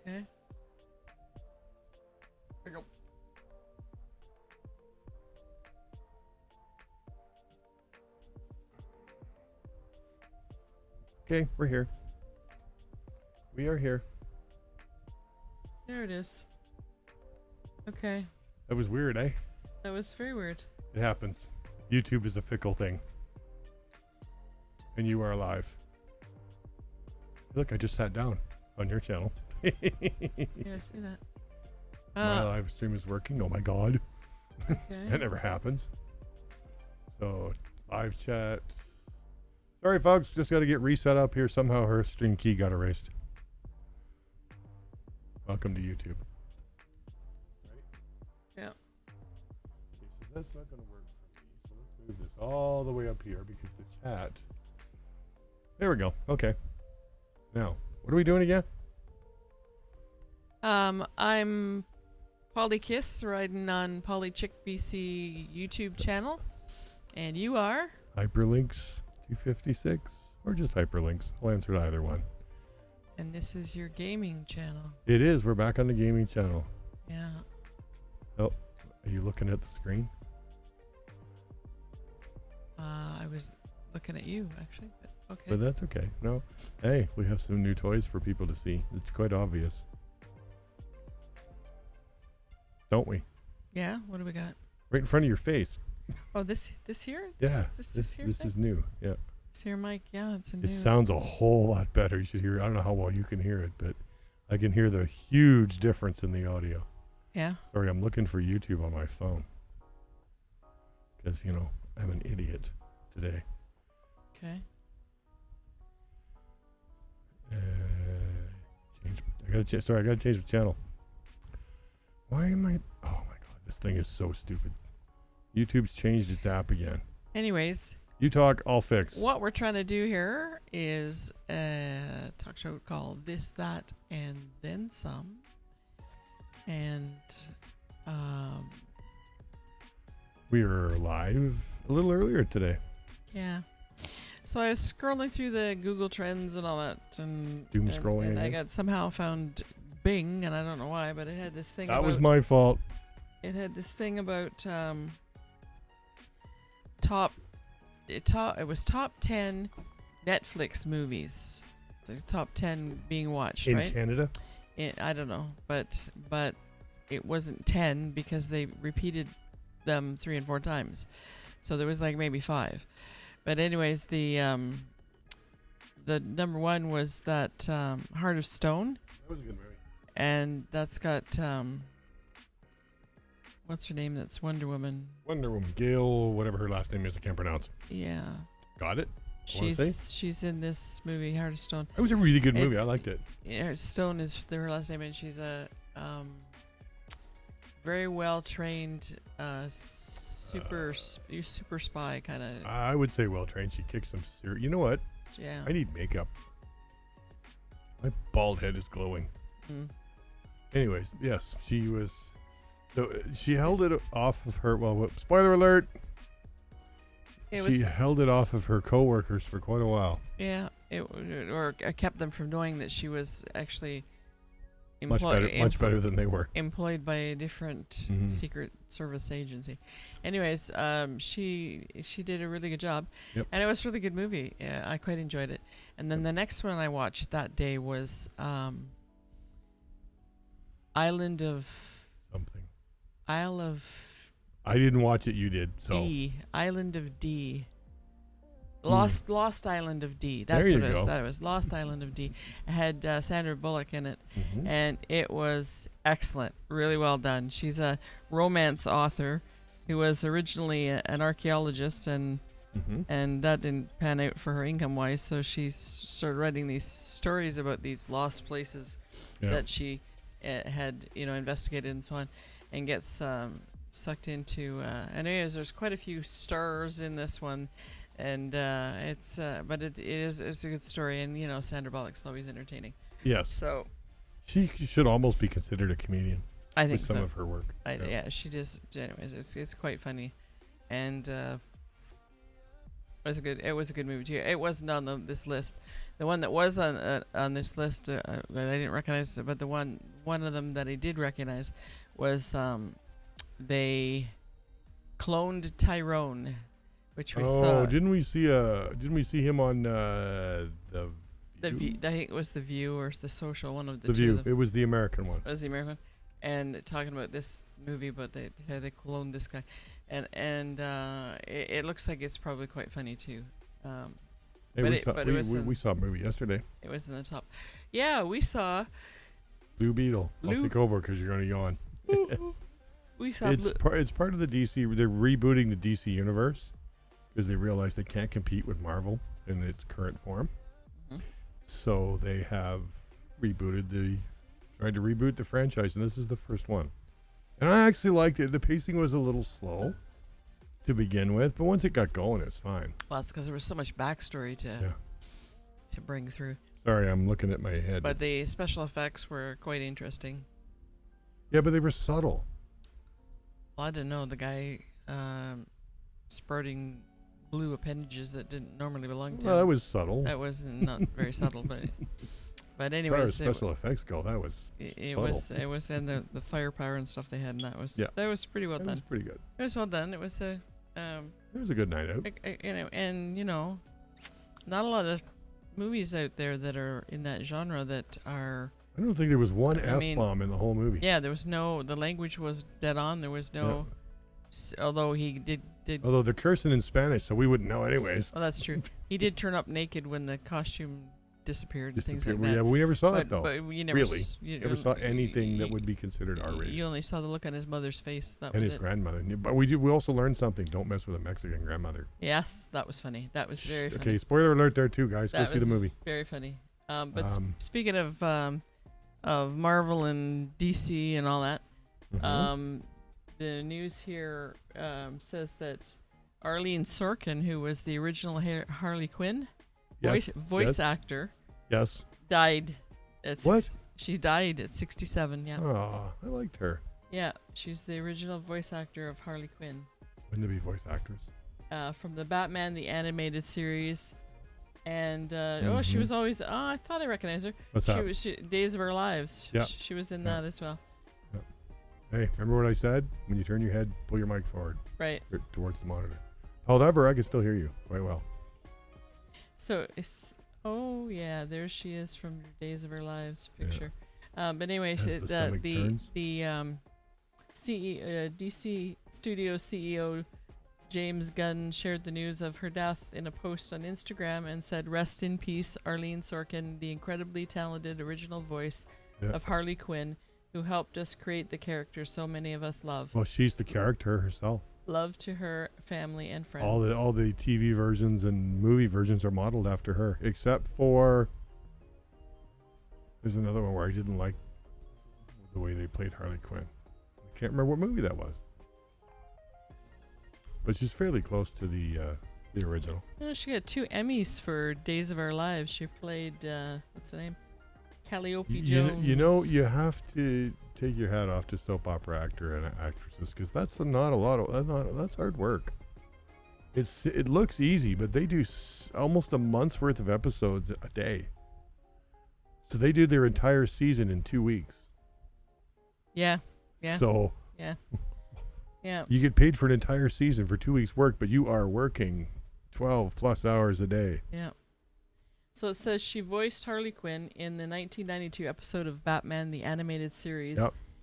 Okay. There you go. Okay, we're here. We are here. There it is. Okay. That was weird, eh? That was very weird. It happens. YouTube is a fickle thing. And you are alive. Look, I just sat down on your channel. Yeah, I see that. My live stream is working. Oh my god. Okay. That never happens. So, live chat. Sorry, folks. Just got to get reset up here. Somehow her string key got erased. Welcome to YouTube. Ready? Yeah. Okay, so that's not going to work for me. So let's move this all the way up here because the chat. There we go. Okay. Now, what are we doing again? I'm Polykiss, riding on Polychick BC YouTube channel, and you are Hyperlynx 256 or just Hyperlynx. I'll answer to either one. and this is your gaming channel. It is. We're back on the gaming channel. Yeah. Oh, are you looking at the screen? I was looking at you actually, but okay. But that's okay. No. Hey, we have some new toys for people to see. It's quite obvious. Don't we? Yeah. What do we got? Right in front of your face. Oh, this here. Yeah. This here. This thing? is new. Yeah. This here mic. Yeah, it's a new. It sounds a whole lot better. You should hear it. I don't know how well you can hear it, but I can hear the huge difference in the audio. Yeah. Sorry, I'm looking for YouTube on my phone. Because, you know, I'm an idiot today. Okay. Sorry, I gotta change the channel. Why am I? Oh my god, this thing is so stupid. YouTube's changed its app again. Anyways, You talk, I'll fix. what we're trying to do here is a talk show called This, That, and Then Some. And We are live a little earlier today. yeah. So I was scrolling through the Google Trends and all that, and Doom scrolling, and I I guess. got somehow found Bing, and I don't know why, but it had this thing. That was my fault. It had this thing about top. It was top 10 Netflix movies. The top 10 being watched, In right? Canada? I don't know, but it wasn't 10 because they repeated them 3 and 4 times, so there was like maybe 5. But anyways, the number one was that Heart of Stone, That was a good movie. and that's got what's her name? That's Wonder Woman. Wonder Woman. Gail, whatever her last name is, I can't pronounce. Yeah, Got it? Wanna say? she's in this movie Heart of Stone. That was a really good movie. It's- I liked it. Yeah, Stone is her last name, and she's a very well trained super spy kind of. I would say well trained. She kicks some serious. You know what? Yeah. I need makeup. My bald head is glowing. Mm. Anyways, yes, she was. So she held it off of her. Well, spoiler alert. It She was held it off of her coworkers for quite a while. yeah. Or kept them from knowing that she was actually Much better than they were. employed by a different Mhm. secret service agency. Anyways, she did a really good job, Yep. and it was a really good movie. Yeah, I quite enjoyed it. And then the next one I watched that day was Island of Something. Isle of I didn't watch it. You did. So D. Island of D. Hmm. Lost Island of D. That's There what you it was. go. That it was Lost Island of D. It had Sandra Bullock in it, Mhm. and it was excellent. Really well done. She's a romance author who was originally an archaeologist, and that didn't pan out for her income wise. So she started writing these stories about these lost places Yeah. that she had, investigated and so on, and gets sucked into. Anyways, there's quite a few stars in this one. And it's a good story, and Sandra Bullock's always entertaining. Yes. So She should almost be considered a comedian. I think with some so. of her work. Yeah, she does. Anyways, it's quite funny, and it was a good movie too. It wasn't on this list. The one that was on this list that I didn't recognize, but the one of them that I did recognize was they cloned Tyrone, which was didn't we see him on the View? I think it was the View or the Social, one of the The two View. of them. It was the American one. It was the American, and talking about this movie, but they cloned this guy, and it looks like it's probably quite funny too. Hey, we saw a movie yesterday. It was in the top. Yeah, we saw Blue Beetle. I'll take over because you're going to yawn. We saw. It's part of the DC. They're rebooting the DC universe because they realize they can't compete with Marvel in its current form. Mm-hmm. So they have tried to reboot the franchise, and this is the first one. And I actually liked it. The pacing was a little slow to begin with, but once it got going, it's fine. Well, it's because there was so much backstory to bring through. Sorry, I'm looking at my head. But the special effects were quite interesting. Yeah, but they were subtle. Well, I didn't know the guy sprouting blue appendages that didn't normally belong to him. Well, that was subtle. That was not very subtle, but anyways, as far as special effects go, that was it was in the firepower and stuff they had, and that was pretty well done. It was pretty good. It was well done. It was a good night out. Not a lot of movies out there that are in that genre that are. I don't think there was one F-bomb in the whole movie. Yeah, there was no. The language was dead on. There was no. Yeah. Although he did. Although they're cursing in Spanish, so we wouldn't know anyways. Well, that's true. He did turn up naked when the costume disappeared and things like that. Yeah, but we never saw it though. But you never never saw anything that would be considered R-rated. You only saw the look on his mother's face. That and was his grandmother. But we also learned something. Don't mess with a Mexican grandmother. Yes, that was funny. That was very funny. Okay, spoiler alert there too, guys. Go see the movie. Very funny. Speaking of Marvel and DC and all that, the news here says that Arlene Sorkin, who was the original Harley Quinn voice actor, died at she died at 67. Yeah. Oh, I liked her. Yeah, she's the original voice actor of Harley Quinn. Wouldn't it be voice actress? From the Batman the Animated Series, and she was always. Oh, I thought I recognized her. What's that? Days of Our Lives. Yeah. She was in that as well. Yeah. Hey, remember what I said? When you turn your head, pull your mic forward. Right. Towards the monitor. However, I can still hear you quite well. So it's. Oh yeah, there she is from Days of Our Lives picture. Yeah. But anyway, the DC Studios CEO James Gunn shared the news of her death in a post on Instagram and said, "Rest in peace, Arlene Sorkin, the incredibly talented original voice of Harley Quinn, who helped us create the character so many of us love." Well, she's the character herself. Love to her family and friends. All the TV versions and movie versions are modeled after her, except for there's another one where I didn't like the way they played Harley Quinn. I can't remember what movie that was, but she's fairly close to the original. She got 2 Emmys for Days of Our Lives. She played what's the name? Calliope Jones. You have to take your hat off to soap opera actor and actresses, because that's not a lot of that's hard work. It looks easy, but they do almost a month's worth of episodes a day. So they do their entire season in 2 weeks. Yeah. So yeah. You get paid for an entire season for 2 weeks' work, but you are working 12 plus hours a day. Yeah. So it says she voiced Harley Quinn in the 1992 episode of Batman the Animated Series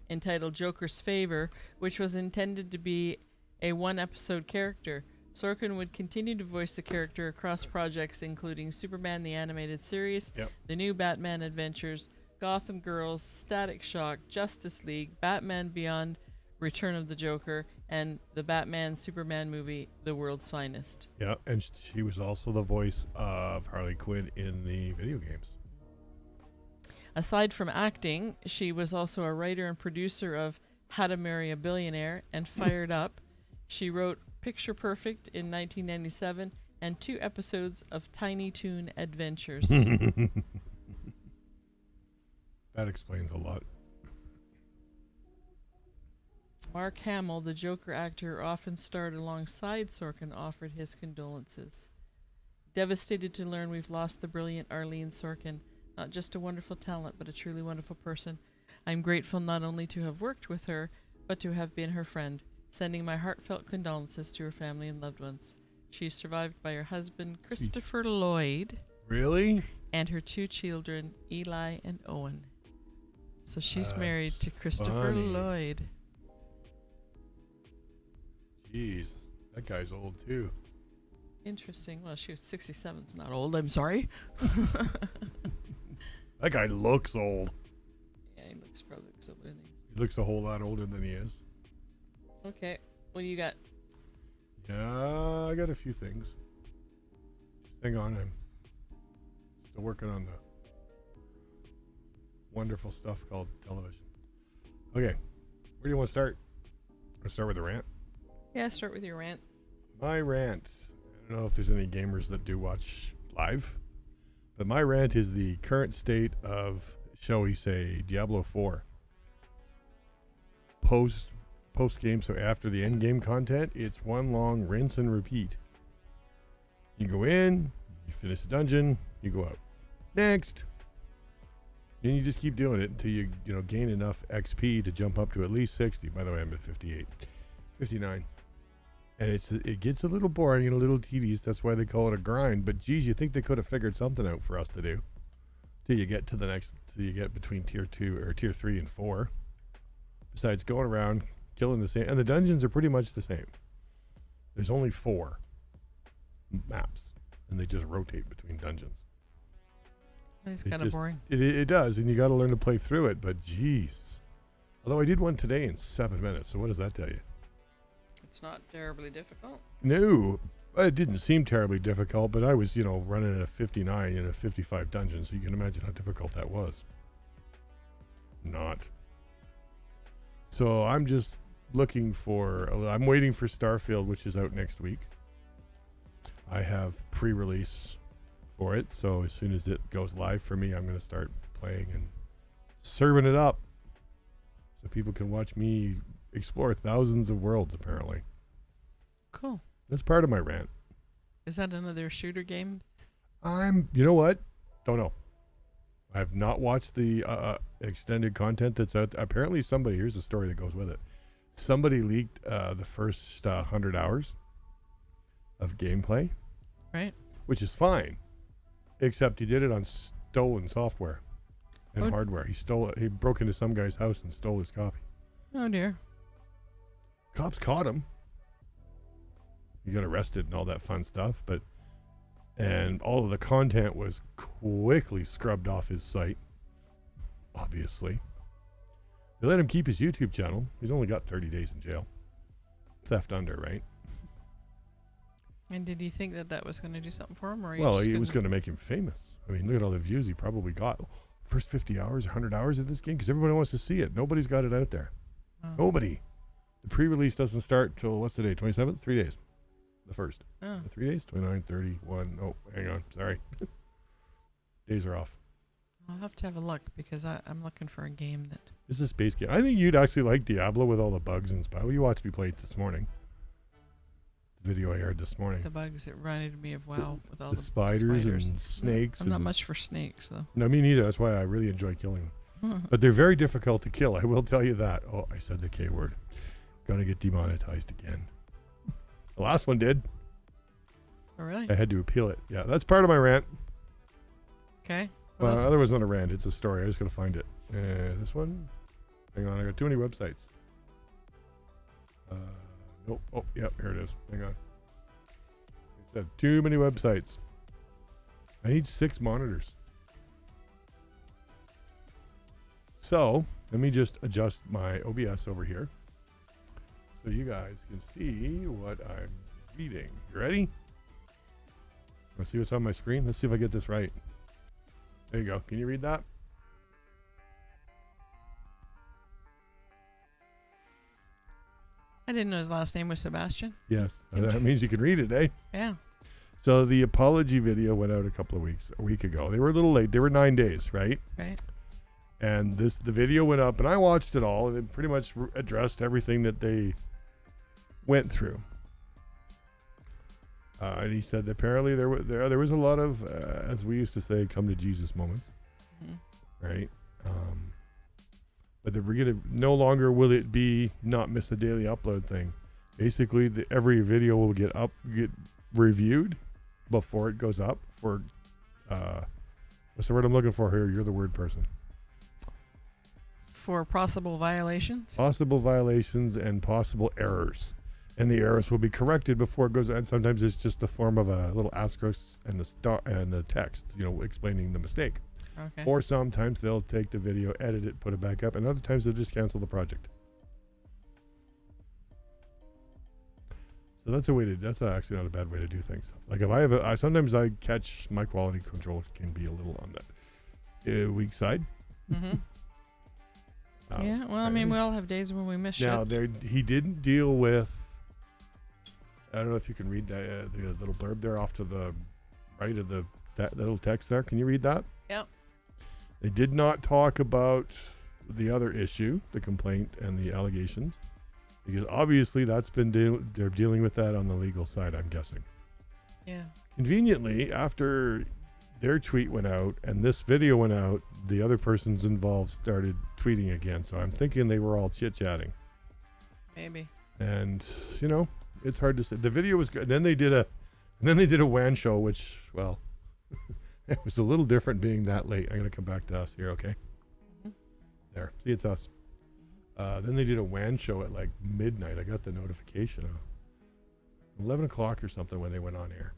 entitled Joker's Favor, which was intended to be a 1-episode character. Sorkin would continue to voice the character across projects including Superman the Animated Series, The New Batman Adventures, Gotham Girls, Static Shock, Justice League, Batman Beyond, Return of the Joker, and the Batman Superman movie, The World's Finest. Yeah, and she was also the voice of Harley Quinn in the video games. Aside from acting, she was also a writer and producer of How to Marry a Billionaire and Fired Up. She wrote Picture Perfect in 1997 and 2 episodes of Tiny Toon Adventures. That explains a lot. Mark Hamill, the Joker actor, often starred alongside Sorkin, offered his condolences. Devastated to learn we've lost the brilliant Arlene Sorkin. Not just a wonderful talent, but a truly wonderful person. I'm grateful not only to have worked with her, but to have been her friend, sending my heartfelt condolences to her family and loved ones. She is survived by her husband, Christopher Lloyd. Really? And her 2 children, Eli and Owen. So she's That's married to Christopher funny. Lloyd. Jeez, that guy's old too. Interesting. Well, she was 67. It's not old. I'm sorry. That guy looks old. Yeah, he looks probably looks older than he is. He looks a whole lot older than he is. Okay. What do you got? Yeah, I got a few things. Just hang on, I'm still working on the wonderful stuff called television. Okay, where do you want to start? I'll start with the rant. Yeah, start with your rant. My rant. I don't know if there's any gamers that do watch live, but my rant is the current state of, shall we say, Diablo 4. Post game, so after the end game content, it's one long rinse and repeat. You go in, you finish the dungeon, you go out. Next. And you just keep doing it until you gain enough XP to jump up to at least 60. By the way, I'm at 58. 59. And it gets a little boring and a little tedious. That's why they call it a grind. But geez, you think they could have figured something out for us to do till you get to the next, till you get between tier 2 or tier 3 and 4. Besides going around killing the same, and the dungeons are pretty much the same. There's only 4 maps, and they just rotate between dungeons. It's kind of boring. It does, and you got to learn to play through it. But geez, although I did one today in 7 minutes. So what does that tell you? It's not terribly difficult. No, it didn't seem terribly difficult, but I was, running at a 59 in a 55 dungeon, so you can imagine how difficult that was. Not. So I'm just looking for, I'm waiting for Starfield, which is out next week. I have pre-release for it, so as soon as it goes live for me, I'm going to start playing and serving it up so people can watch me explore thousands of worlds, apparently. Cool. That's part of my rant. Is that another shooter game? You know what? Don't know. I have not watched the extended content that's out. Apparently here's the story that goes with it. Somebody leaked the first 100 hours of gameplay. Right. Which is fine. Except he did it on stolen software and hardware. He stole it. He broke into some guy's house and stole his copy. Oh dear. Cops caught him. He got arrested and all that fun stuff, and all of the content was quickly scrubbed off his site. Obviously. They let him keep his YouTube channel. He's only got 30 days in jail. Theft under, right? And did he think that was going to do something for him? Or he was going to make him famous. I mean, look at all the views he probably got. First 50 hours, 100 hours of this game, because everybody wants to see it. Nobody's got it out there. Oh. Nobody. The pre-release doesn't start till, what's the day? 27th? 3 days. The first. Oh. 3 days? 29, 31. Oh, hang on. Sorry. Days are off. I'll have to have a look because I'm looking for a game that... This is a space game. I think you'd actually like Diablo with all the bugs and stuff. You watched me play it this morning. The video I aired this morning. The bugs, it reminded me of WoW with all the the spiders and snakes. I'm not much for snakes, though. No, me neither. That's why I really enjoy killing them. But they're very difficult to kill. I will tell you that. Oh, I said the K word. Gonna get demonetized again. The last one did. Oh, really? I had to appeal it. Yeah, that's part of my rant. Okay. Well, other was not a rant. It's a story. I just gotta find it. This one? Hang on. I got too many websites. Nope. Oh, yep. Here it is. Hang on. I said too many websites. I need 6 monitors. So let me just adjust my OBS over here so you guys can see what I'm reading. You ready? Want to see what's on my screen? Let's see if I get this right. There you go. Can you read that? I didn't know his last name was Sebastian. Yes. That means you can read it, eh? Yeah. So the apology video went out a week ago. They were a little late. They were 9 days, right? Right. And the video went up, and I watched it all, and it pretty much addressed everything that they went through. And he said that apparently there was a lot of, as we used to say, come to Jesus moments, right? But we're gonna no longer will it be not miss a daily upload thing. Basically, every video will get reviewed before it goes up for what's the word I'm looking for here? You're the word person. For possible violations? Possible violations and possible errors. And the errors will be corrected before it goes. And sometimes it's just the form of a little asterisk and the text, explaining the mistake. Okay. Or sometimes they'll take the video, edit it, put it back up, and other times they'll just cancel the project. So that's actually not a bad way to do things. Like if I have sometimes I catch my quality control can be a little on that weak side. Mm-hmm. Yeah, well, I mean, we all have days when we miss shit. Now, he didn't deal with, I don't know if you can read that, the little blurb there off to the right of that little text there. Can you read that? Yep. They did not talk about the other issue, the complaint and the allegations, because obviously that's been they're dealing with that on the legal side, I'm guessing. Yeah. Conveniently, after their tweet went out and this video went out, the other persons involved started tweeting again. So I'm thinking they were all chit-chatting. Maybe. And it's hard to say. The video was good. And then they did a WAN show, which, well, it was a little different being that late. I'm going to come back to us here, okay? Mm-hmm. There. See, it's us. Then they did a WAN show at like midnight. I got the notification of 11 o'clock or something when they went on air.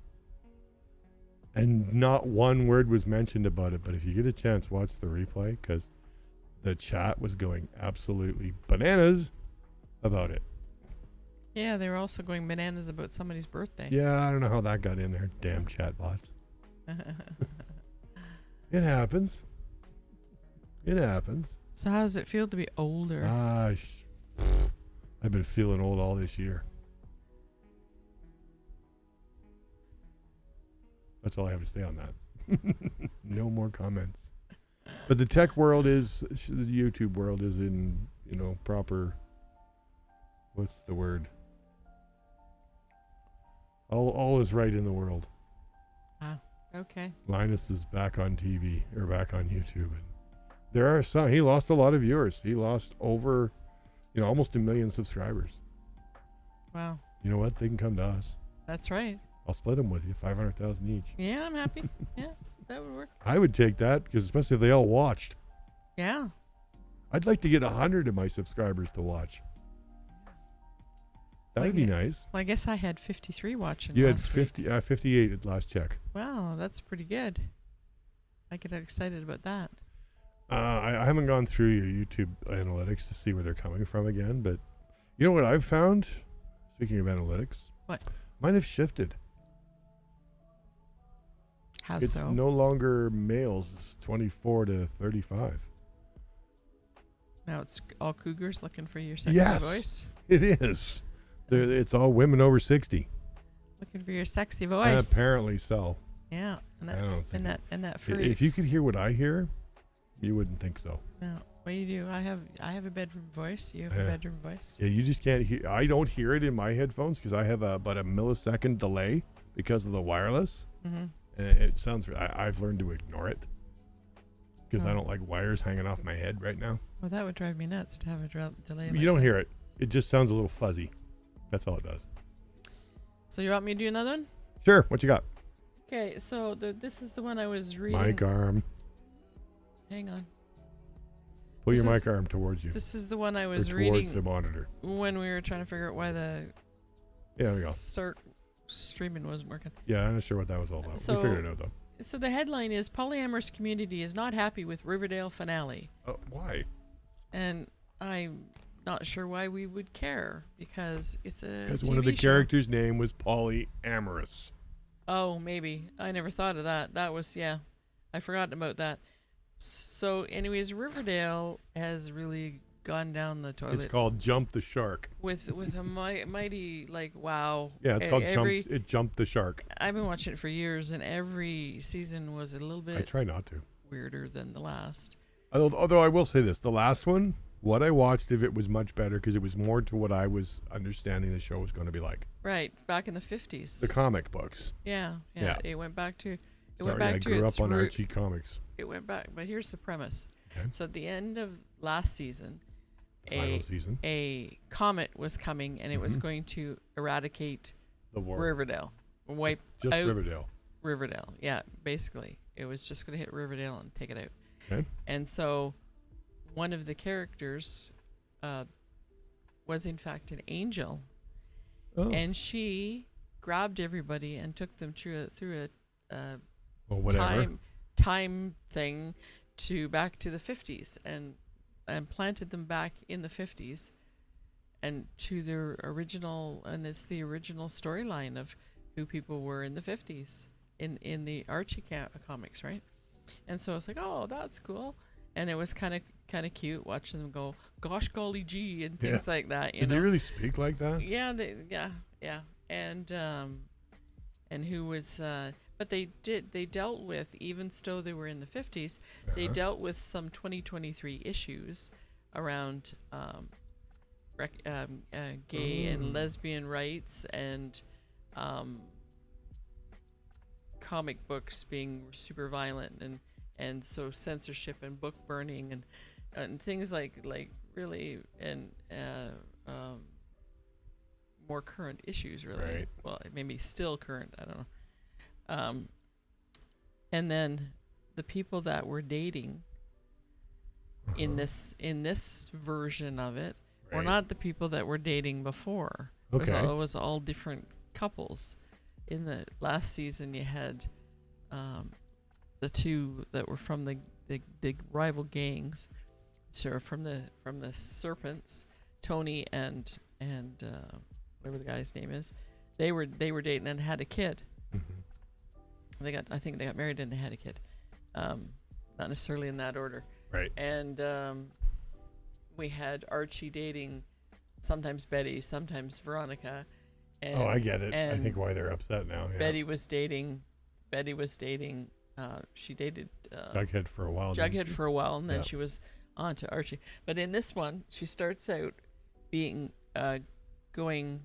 And not one word was mentioned about it. But if you get a chance, watch the replay, because the chat was going absolutely bananas about it. Yeah, they were also going bananas about somebody's birthday. Yeah, I don't know how that got in there. Damn chatbots. It happens. It happens. So how does it feel to be older? I've been feeling old all this year. That's all I have to say on that. No more comments. But the tech world the YouTube world is in, proper, what's the word? All is right in the world. Okay. Linus is back on TV, or back on YouTube. And there are some, he lost a lot of viewers. He lost over, almost 1 million subscribers. Wow. You know what? They can come to us. That's right. I'll split them with you, 500,000 each. Yeah, I'm happy. Yeah, that would work. I would take that, because especially if they all watched. Yeah. I'd like to get 100 of my subscribers to watch. That'd be nice. Well, I guess I had 53 watching. You had 58 at last check. Wow, that's pretty good. I get excited about that. I haven't gone through your YouTube analytics to see where they're coming from again, but you know what I've found? Speaking of analytics. What? Mine have shifted. How it's so? no longer males. It's 24 to 35. Now it's all cougars looking for your sexy voice? It is. It's all women over 60. Looking for your sexy voice. Apparently so. Yeah, and that furry. If you could hear what I hear, you wouldn't think so. No, what you do? I have a bedroom voice. You have a bedroom voice. Yeah, you just can't hear. I don't hear it in my headphones because I have about a millisecond delay because of the wireless. Mm-hmm. And it sounds. I've learned to ignore it because I don't like wires hanging off my head right now. Well, that would drive me nuts to have a delay. You don't hear it. It just sounds a little fuzzy. That's all it does. So you want me to do another one? Sure. What you got? Okay, so this is the one I was reading. Mic arm. Hang on. Pull your mic arm towards you. This is the one I was reading. Towards the monitor. When we were trying to figure out why the there we go. Start streaming wasn't working. Yeah, I'm not sure what that was all about. We figured it out though. So the headline is Polyamorous Community is not happy with Riverdale finale. Why? And I'm not sure why we would care because it's a because TV one of the show. characters' name was polyamorous. Oh, maybe. I never thought of that. That was, I forgot about that. So, anyways, Riverdale has really gone down the toilet. It's called Jump the Shark. With a mighty, wow. Yeah, it's called It Jumped the Shark. I've been watching it for years, and every season was a little bit I try not to. weirder than the last. Although I will say this, the last one What I watched of it was much better because it was more to what I was understanding the show was going to be like. Right, back in the 50s. The comic books. Yeah. It went back to. I grew up on Archie comics. It went back, but here's the premise. Okay. So at the end of last season, Final season. a comet was coming, and it was going to eradicate The war. Riverdale, wipe Just out Riverdale. Riverdale. Yeah, basically, it was just going to hit Riverdale and take it out. Okay. And so, one of the characters was in fact an angel, and she grabbed everybody and took them through a time thing back to the 50s and planted them back in the 50s and to their original, and it's the original storyline of who people were in the 50s in the Archie comics, right? And so it's like, oh, that's cool. And it was kind of cute watching them go, gosh golly gee, and things like that. Did they really speak like that? Yeah, yeah. And who was but they dealt with, even though they were in the 50s, they dealt with some 2023 issues around gay and lesbian rights and comic books being super violent and so censorship and book burning and things like really and more current issues, really. Right. Well, maybe still current, I don't know. And then the people that were dating in this version of it were not the people that were dating before. Okay. It was all different couples. In the last season, you had the two that were from the rival gangs, so from the Serpents, Tony and whatever the guy's name is. They were dating and had a kid. I think they got married and they had a kid. Not necessarily in that order. Right. And we had Archie dating sometimes Betty, sometimes Veronica. And, I get it. I think why they're upset now. Yeah. Betty was dating. She dated Jughead for a while. And then she was on to Archie. But in this one, she starts out being going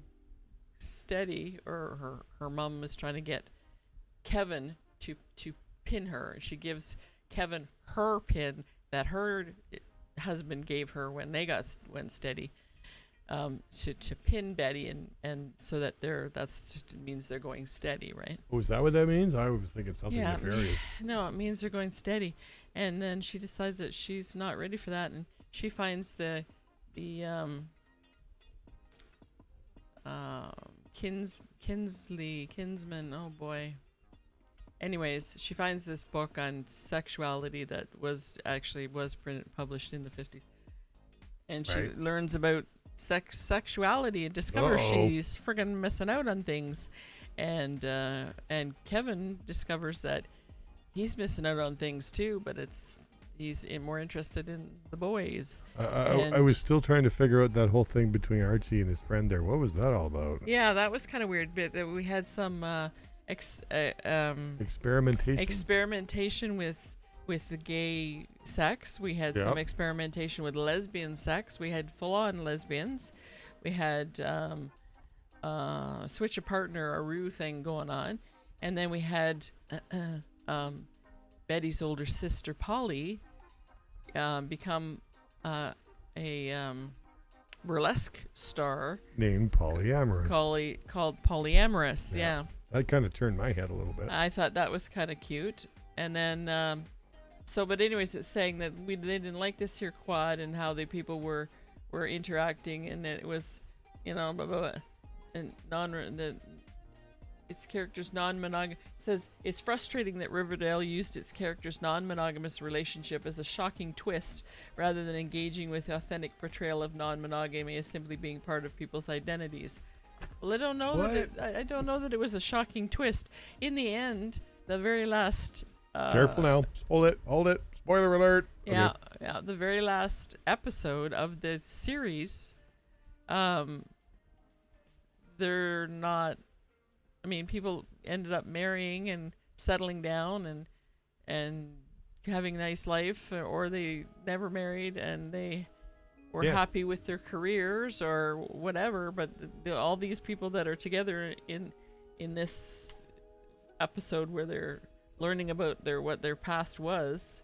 steady, or her mom is trying to get Kevin to pin her. She gives Kevin her pin that her husband gave her when they went steady, to pin Betty and so that means they're going steady, right? Oh, is that what that means? I was thinking something nefarious. No, it means they're going steady. And then she decides that she's not ready for that, and she finds the kinsman. Oh boy. Anyways, she finds this book on sexuality that was published in the 50s, and she learns about sexuality and discovers she's friggin' missing out on things, and Kevin discovers that he's missing out on things too, but he's more interested in the boys. I was still trying to figure out that whole thing between Archie and his friend there. What was that all about? Yeah, that was kind of weird. But we had some experimentation with the gay sex. We had some experimentation with lesbian sex. We had full-on lesbians. We had switch a partner, a Rue thing going on, and then we had Betty's older sister Polly become a burlesque star named Polyamorous. Called Polyamorous. Yeah. That kind of turned my head a little bit. I thought that was kind of cute. And then, but anyways, it's saying that they didn't like this here quad and how the people were interacting, and that it was, blah, blah, blah, and its character's non-monogamous. Says it's frustrating that Riverdale used its character's non-monogamous relationship as a shocking twist rather than engaging with authentic portrayal of non-monogamy as simply being part of people's identities. Well, I don't know I don't know that it was a shocking twist. In the end, the very last. Careful now! Hold it! Spoiler alert! Yeah, okay. The very last episode of the series, they're not. I mean, people ended up marrying and settling down and having a nice life, or they never married and they were happy with their careers or whatever, but all these people that are together in this episode where they're learning about what their past was,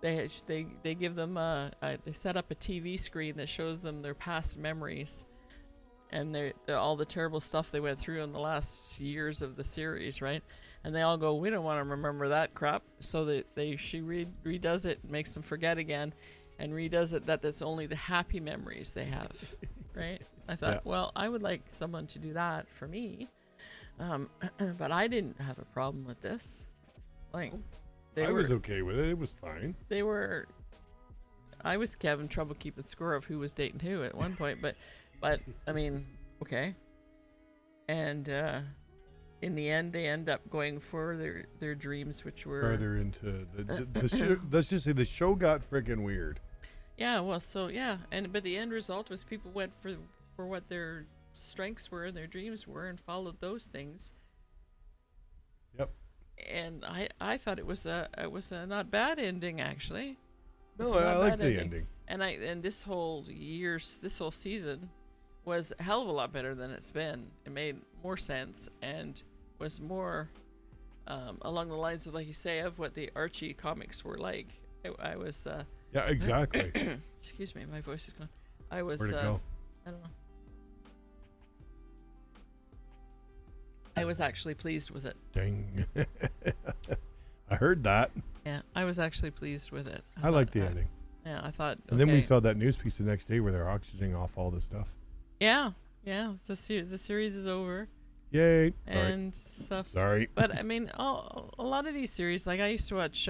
they give them they set up a TV screen that shows them their past memories and all the terrible stuff they went through in the last years of the series, right? And they all go, we don't want to remember that crap. So she redoes it, makes them forget again, and redoes it that's only the happy memories they have, right? I thought, well, I would like someone to do that for me, but I didn't have a problem with this. Like, I was okay with it. It was fine. I was having trouble keeping score of who was dating who at one point, but I mean, okay. And in the end, they end up going for their dreams, which were further into the show. Let's just say the show got freaking weird. Yeah, well, so yeah, but the end result was people went for what their strengths were and their dreams were and followed those things. Yep. And I thought it was a not bad ending, actually. No, I like the ending. And this whole season was a hell of a lot better than it's been. It made more sense and was more along the lines of, like you say, of what the Archie comics were like. I was yeah, exactly. Excuse me, my voice is gone. I was Where'd it go? I don't know. I was actually pleased with it. Dang. I heard that. Yeah, I was actually pleased with it. I liked the ending. Yeah, I thought. And then we saw that news piece the next day where they're oxygening off all this stuff. Yeah. The series is over. Yay! And stuff. Sorry. But I mean, a lot of these series, like I used to watch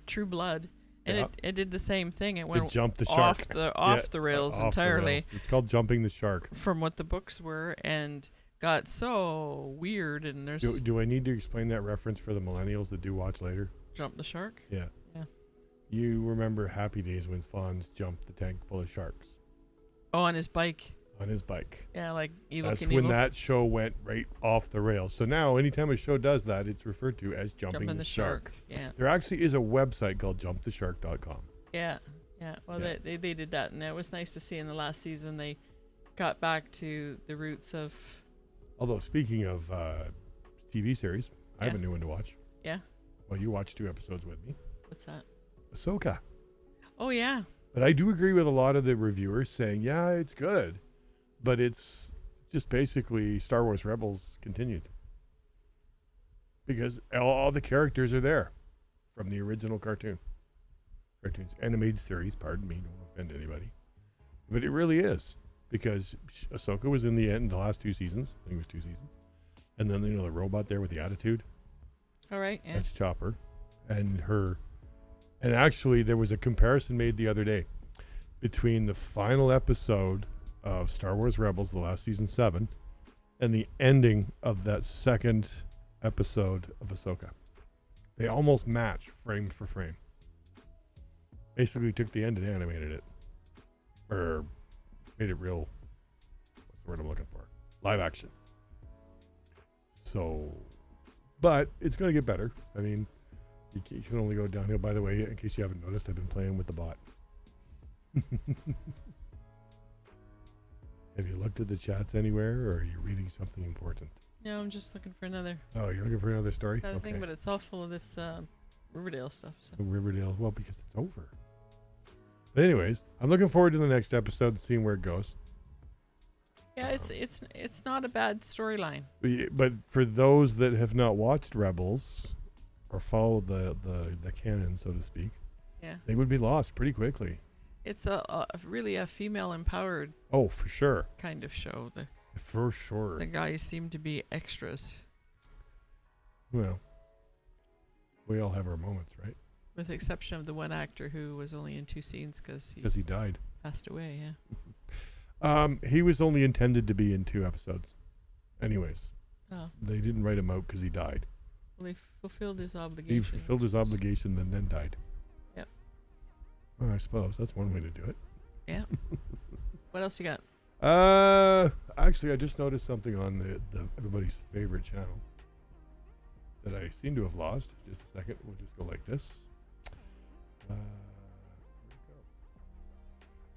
True Blood, and it did the same thing. It went jumped the shark off the rails entirely. The rails. It's called jumping the shark. From what the books were, and got so weird. And there's do I need to explain that reference for the millennials that do watch later? Jump the shark. Yeah. Yeah. You remember Happy Days when Fonz jumped the tank full of sharks? Oh, on his bike. On his bike. Yeah, like Evil That's Knievel. when that show went right off the rails. So now, anytime a show does that, it's referred to as jumping the shark. Yeah. There actually is a website called jumptheshark.com. Yeah. Well, they did that, and it was nice to see in the last season they got back to the roots of. Although, speaking of TV series, I have a new one to watch. Yeah. Well, you watched 2 episodes with me. What's that? Ahsoka. Oh, yeah. But I do agree with a lot of the reviewers saying, yeah, it's good. But it's just basically Star Wars Rebels continued. Because all the characters are there from the original cartoons. Animated series, pardon me, don't offend anybody. But it really is. Because Ahsoka was in the last 2 seasons. I think it was 2 seasons. And then, the robot there with the attitude. All right, yeah. That's Chopper. And actually, there was a comparison made the other day between the final episode of Star Wars Rebels, the last season 7, and the ending of that second episode of Ahsoka. They almost match frame for frame. Basically took the end and animated it. Or made it real, what's the word I'm looking for? Live action. So, but it's going to get better. I mean, you can only go downhill. By the way, in case you haven't noticed, I've been playing with the bot. Have you looked at the chats anywhere, or are you reading something important? No, I'm just looking for another. Oh, you're looking for another story? Thing, but it's all full of this Riverdale stuff. So. Riverdale, well, because it's over. But anyways, I'm looking forward to the next episode and seeing where it goes. Yeah, it's not a bad storyline. But for those that have not watched Rebels or followed the canon, so to speak, they would be lost pretty quickly. It's really a female empowered. Oh, for sure. Kind of show. For sure. The guys seem to be extras. Well, we all have our moments, right? With the exception of the one actor who was only in 2 scenes because he died. Passed away, yeah. He was only intended to be in 2 episodes. Anyways. Oh. They didn't write him out because he died. Well, he fulfilled his obligation. He fulfilled his obligation and then died. Yep. Well, I suppose that's one way to do it. Yeah. What else you got? Actually, I just noticed something on the everybody's favorite channel that I seem to have lost. Just a second. We'll just go like this.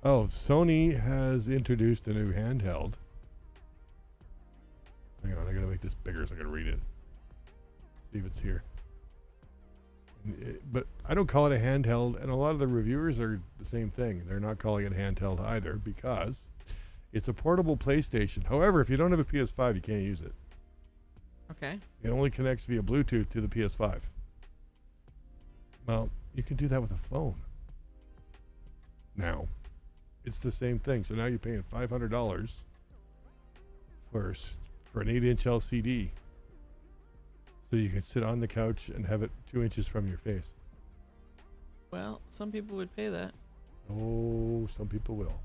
Oh, Sony has introduced a new handheld. Hang on, I gotta make this bigger so I can read it. See if it's here. But I don't call it a handheld, and a lot of the reviewers are the same thing. They're not calling it handheld either because it's a portable PlayStation. However, if you don't have a PS5, you can't use it. Okay. It only connects via Bluetooth to the PS5. Well, you can do that with a phone. Now, it's the same thing. So now you're paying $500 for an 8-inch LCD. So you can sit on the couch and have it 2 inches from your face. Well, some people would pay that. Oh, some people will.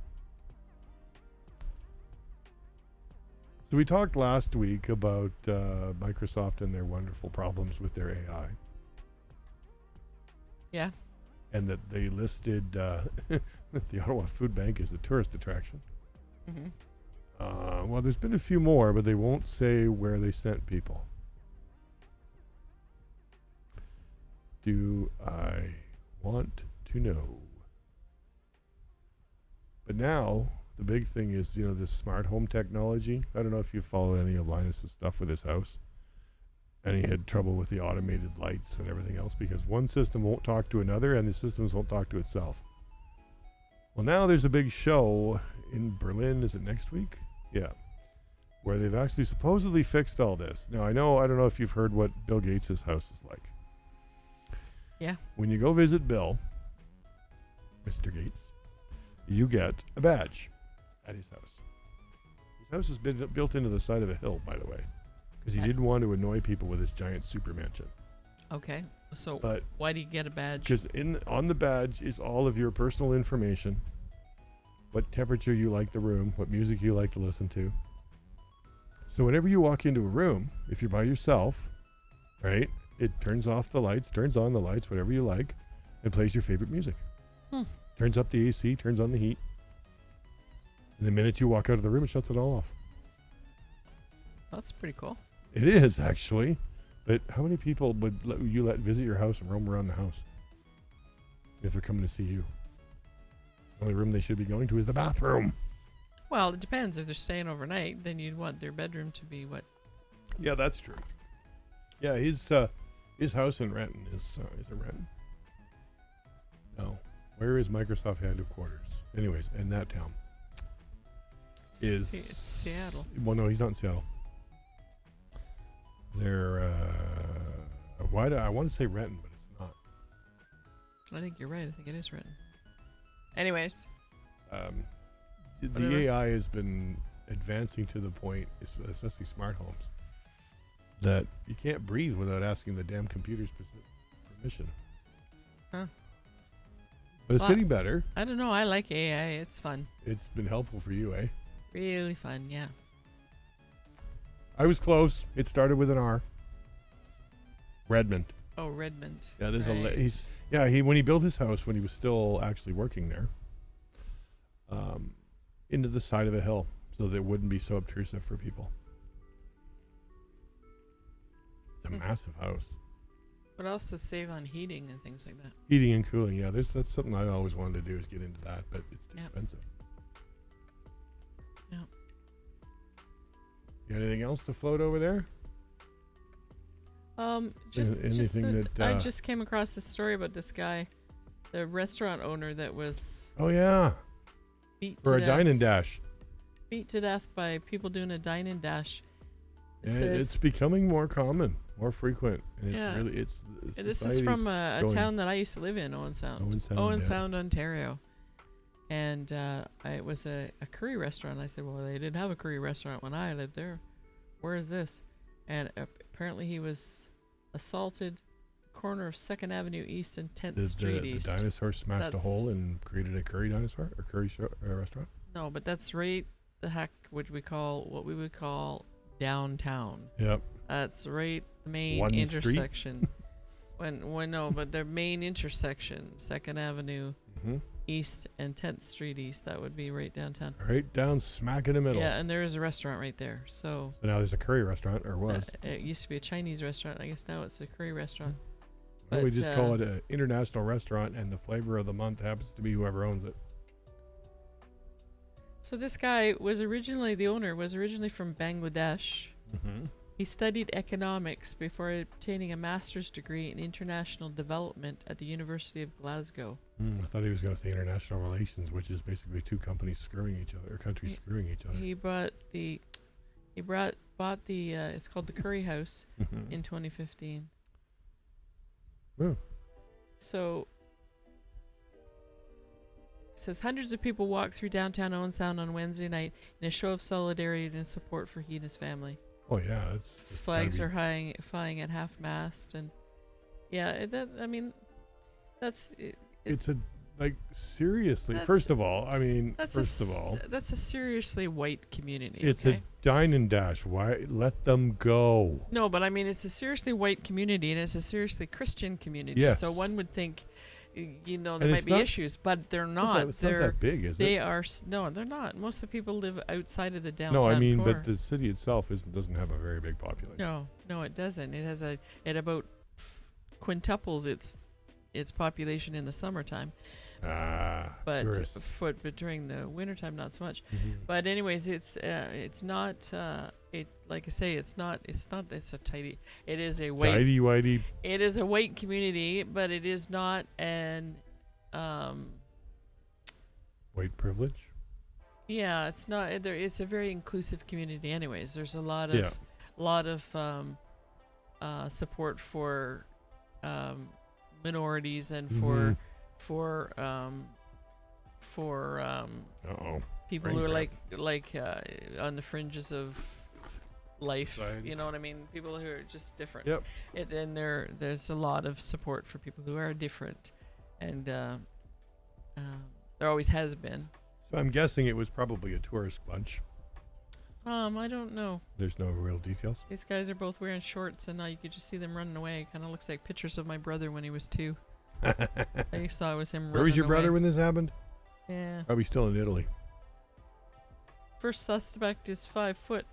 So we talked last week about Microsoft and their wonderful problems with their AI. Yeah. And that they listed the Ottawa Food Bank as a tourist attraction. Mm-hmm. Well, there's been a few more, but they won't say where they sent people. Do I want to know? But now, the big thing is, this smart home technology. I don't know if you follow any of Linus's stuff with his house. And he had trouble with the automated lights and everything else because one system won't talk to another and the systems won't talk to itself. Well, now there's a big show in Berlin. Is it next week? Yeah. Where they've actually supposedly fixed all this. Now, I don't know if you've heard what Bill Gates' house is like. Yeah. When you go visit Bill, Mr. Gates, you get a badge at his house. His house has been built into the side of a hill, by the way, because he didn't want to annoy people with his giant super mansion. Okay. So why do you get a badge? Because on the badge is all of your personal information, what temperature you like the room, what music you like to listen to. So whenever you walk into a room, if you're by yourself, right, it turns off the lights, turns on the lights, whatever you like, and plays your favorite music. Turns up the AC, turns on the heat. And the minute you walk out of the room, it shuts it all off. That's pretty cool. It is, actually. But how many people would you let visit your house and roam around the house if they're coming to see you? The only room they should be going to is the bathroom. Well, it depends. If they're staying overnight, then you'd want their bedroom to be what? Yeah, that's true. Yeah, his house in Renton is it Renton? No. Where is Microsoft headquarters? Anyways, in that town. It's Seattle. Well, no, he's not in Seattle. They're I want to say Renton, but it's not. I think you're right. I think it is Renton. Anyways. The AI has been advancing to the point, especially smart homes, that you can't breathe without asking the damn computer's permission. Huh. But it's getting better. I don't know. I like AI. It's fun. It's been helpful for you, eh? Really fun, yeah. I was close. It started with an R. Redmond. Oh, Redmond. Yeah, there's right. when he built his house when he was still actually working there, into the side of a hill so that it wouldn't be so obtrusive for people. It's a massive house. But also save on heating and things like that. Heating and cooling, yeah. That's something I always wanted to do is get into that, but it's too expensive. Yeah. You got anything else to float over there? I just came across this story about this guy, the restaurant owner that was beat for to a dine and dash. Beat to death by people doing a dine and dash. It's becoming more common, more frequent, and this is from a town that I used to live in, Owen Sound, Ontario. And it was a curry restaurant. I said, well, they didn't have a curry restaurant when I lived there. Where is this? And apparently he was assaulted corner of 2nd Avenue East and 10th Street East. The dinosaur smashed a hole and created a curry dinosaur or curry restaurant? No, but that's right what we would call downtown. Yep. That's right the main intersection. But their main intersection, 2nd Avenue East and 10th Street East, that would be right downtown. Right down smack in the middle. Yeah, and there is a restaurant right there. So now there's a curry restaurant, or was. It used to be a Chinese restaurant. I guess now it's a curry restaurant. Well, we just call it an international restaurant, and the flavor of the month happens to be whoever owns it. So this guy was originally, the owner was originally from Bangladesh. Mm-hmm. He studied economics before obtaining a master's degree in international development at the University of Glasgow. I thought he was going to say international relations, which is basically two companies screwing each other, or countries screwing each other. He bought the it's called the Curry House in 2015. Oh. So it says hundreds of people walked through downtown Owen Sound on Wednesday night in a show of solidarity and support for he and his family. Oh yeah, it's Flags are flying at half mast, and it's a seriously. First of all, that's a seriously white community. It's a dine and dash. Why let them go? No, but it's a seriously white community, and it's a seriously Christian community. Yes. So one would think, there might be issues, but they're not. It's not that big, is it? They are. No, they're not. Most of the people live outside of the downtown core. But the city itself doesn't have a very big population. No, it doesn't. It has it about quintuples its population in the summertime. But during the wintertime, not so much. Mm-hmm. But anyways, it's not. Like I say, it's not. It's a tidy. It is a white. Tidy whitey. It is a white community, but it is not an. White privilege. Yeah, it's not. It's a very inclusive community. Anyways, there's a lot of support for minorities and for people who are like on the fringes of life. Society. You know what I mean? People who are just different. Yep. And there's a lot of support for people who are different, and there always has been. So I'm guessing it was probably a tourist bunch. I don't know. There's no real details. These guys are both wearing shorts, and now you could just see them running away. Kind of looks like pictures of my brother when he was 2. I saw it was him. Where was your brother when this happened? Yeah. Probably still in Italy. First suspect is 5'10",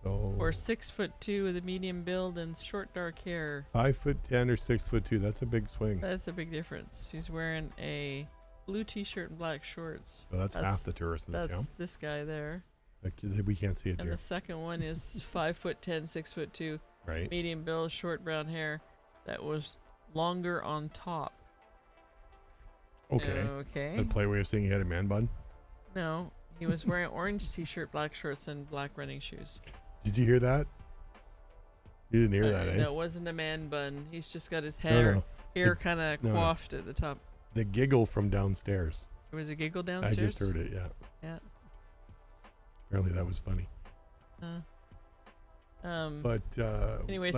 or 6'2" with a medium build and short dark hair. 5'10" or 6'2". That's a big swing. That's a big difference. She's wearing a blue T-shirt and black shorts. So that's half the tourists in the town. That's this guy there. We can't see it. And the second one is 5'10", 6'2", right? Medium build, short brown hair. That was longer on top. Okay. Okay. The play way of saying he had a man bun. No, he was wearing orange T-shirt, black shorts, and black running shoes. Did you hear that? You didn't hear that, eh? That wasn't a man bun. He's just got his hair kind of coiffed at the top. The giggle from downstairs. There was a giggle downstairs? I just heard it, yeah. Yeah. Apparently that was funny. But anyway,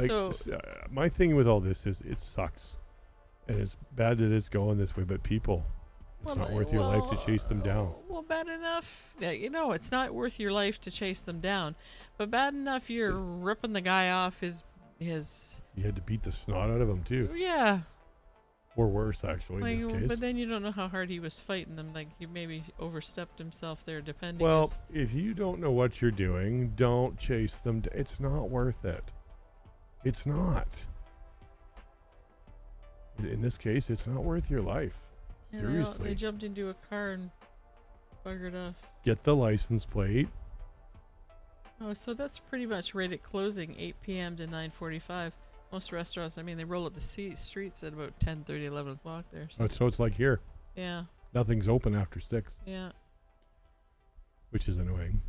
my thing with all this is it sucks. And it's bad that it's going this way, but people, it's not worth your life to chase them down. Well, bad enough. Yeah, it's not worth your life to chase them down. But bad enough you're ripping the guy off his... You had to beat the snot out of him, too. Yeah. Or worse, actually, in this case. But then you don't know how hard he was fighting them. Like, he maybe overstepped himself there, depending. Well, if you don't know what you're doing, don't chase them. It's not worth it. It's not. In this case, it's not worth your life. Seriously. They jumped into a car and buggered off. Get the license plate. Oh, so that's pretty much right at closing, 8 p.m. to 9:45. Most restaurants, they roll up the streets at about 10:30, 11 o'clock there. So it's like here. Yeah. Nothing's open after 6. Yeah. Which is annoying.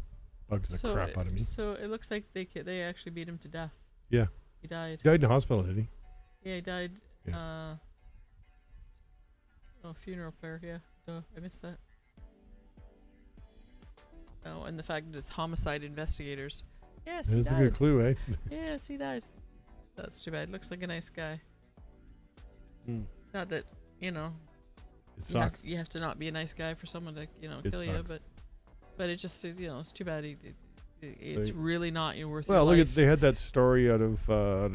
Bugs the crap out of me. So it looks like they actually beat him to death. Yeah. He died. He died in the hospital, did he? Yeah, he died. Yeah. Funeral prayer, yeah. Duh, I missed that. Oh, and the fact that it's homicide investigators. Yes, he died. That's a good clue, eh? Yes, he died. That's too bad. Looks like a nice guy. Not that, It sucks. You have to not be a nice guy for someone to, kill you, but it just, it's too bad. It's really not worth your life. They had that story out of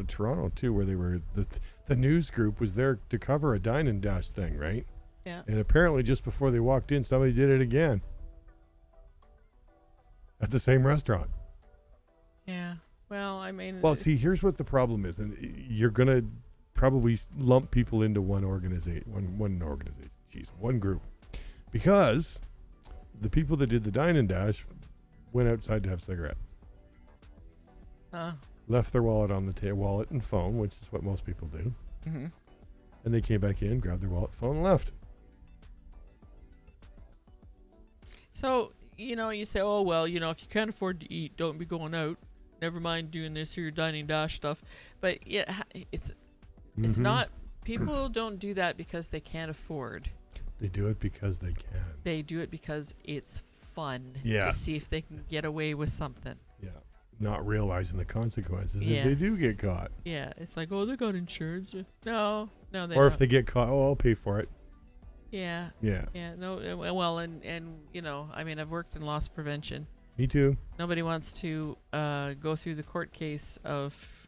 Toronto too, where they were the news group was there to cover a dine and dash thing, right? Yeah. And apparently, just before they walked in, somebody did it again at the same restaurant. Yeah. Well, see, here's what the problem is, and you're gonna probably lump people into one organization, one group, because the people that did the dine and dash went outside to have a cigarette. Left their wallet on the wallet and phone, which is what most people do. Mm-hmm. And they came back in, grabbed their wallet, phone, and left. So, you say, oh, well, if you can't afford to eat, don't be going out. Never mind doing this or your dining dash stuff. But yeah, it's not, people don't do that because they can't afford. They do it because they can. They do it because it's fun to Yes. see if they can get away with something. Yeah. Not realizing the consequences if Yes. they do get caught. Yeah, it's like, oh, they got insurance. No, they Or don't. if they get caught, oh, I'll pay for it. Yeah. Yeah. Yeah, no, well, and I mean, I've worked in loss prevention. Me too. Nobody wants to go through the court case of,